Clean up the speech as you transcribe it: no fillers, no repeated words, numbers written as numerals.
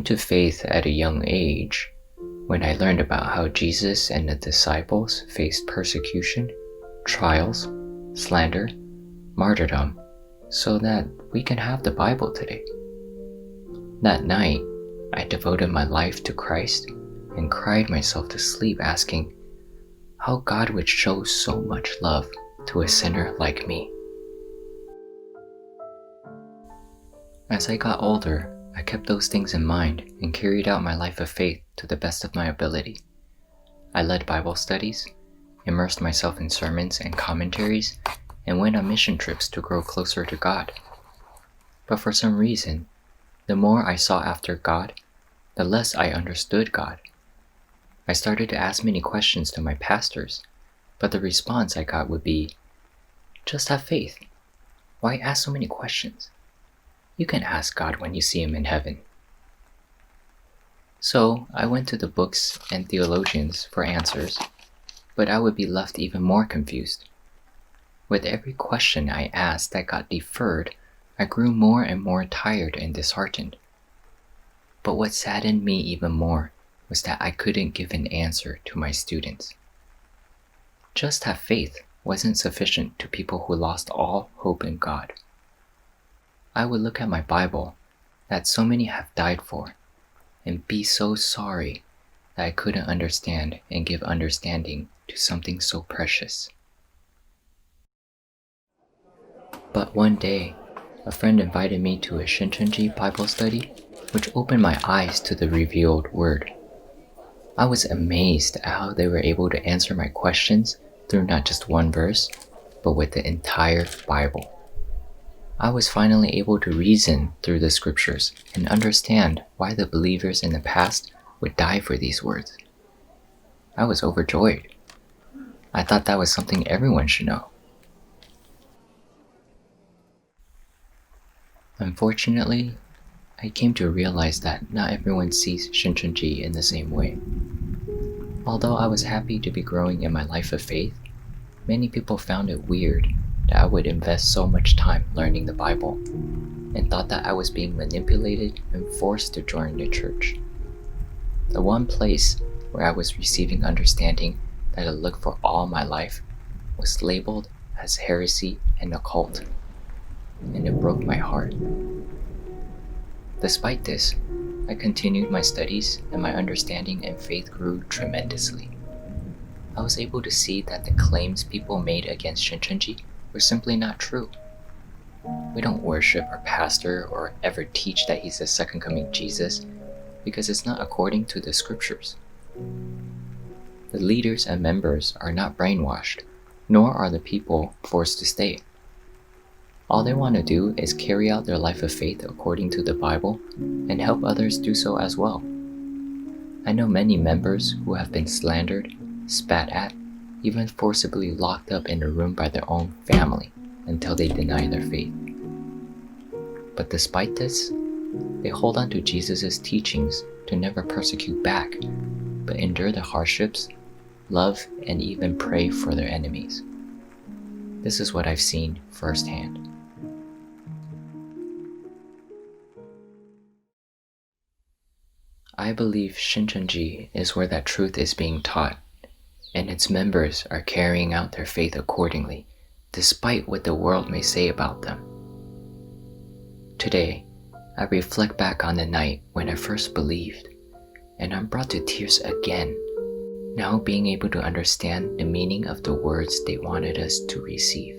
to faith at a young age when I learned about how Jesus and the disciples faced persecution, trials, slander, martyrdom, so that we can have the Bible today. That night, I devoted my life to Christ and cried myself to sleep asking how God would show so much love to a sinner like me. As I got older, I kept those things in mind and carried out my life of faith to the best of my ability. I led Bible studies, immersed myself in sermons and commentaries, and went on mission trips to grow closer to God. But for some reason, the more I sought after God, the less I understood God. I started to ask many questions to my pastors, but the response I got would be, "Just have faith. Why ask so many questions? You can ask God when you see Him in heaven." So I went to the books and theologians for answers, but I would be left even more confused. With every question I asked that got deferred, I grew more and more tired and disheartened. But what saddened me even more was that I couldn't give an answer to my students. Just have faith wasn't sufficient to people who lost all hope in God. I would look at my Bible that so many have died for and be so sorry that I couldn't understand and give understanding to something so precious. But one day, a friend invited me to a Shincheonji Bible study, which opened my eyes to the revealed Word. I was amazed at how they were able to answer my questions through not just one verse, but with the entire Bible. I was finally able to reason through the scriptures and understand why the believers in the past would die for these words. I was overjoyed. I thought that was something everyone should know. Unfortunately, I came to realize that not everyone sees Shincheonji in the same way. Although I was happy to be growing in my life of faith, many people found it weird that I would invest so much time learning the Bible and thought that I was being manipulated and forced to join the church. The one place where I was receiving understanding that I looked for all my life was labeled as heresy and occult, and it broke my heart. Despite this, I continued my studies and my understanding and faith grew tremendously. I was able to see that the claims people made against Shincheonji were simply not true. We don't worship our pastor or ever teach that he's the second coming Jesus because it's not according to the scriptures. The leaders and members are not brainwashed, nor are the people forced to stay. All they want to do is carry out their life of faith according to the Bible and help others do so as well. I know many members who have been slandered, spat at, even forcibly locked up in a room by their own family until they deny their faith. But despite this, they hold on to Jesus' teachings to never persecute back, but endure the hardships, love, and even pray for their enemies. This is what I've seen firsthand. I believe Shincheonji is where that truth is being taught, and its members are carrying out their faith accordingly, despite what the world may say about them. Today, I reflect back on the night when I first believed, and I'm brought to tears again, now being able to understand the meaning of the words they wanted us to receive.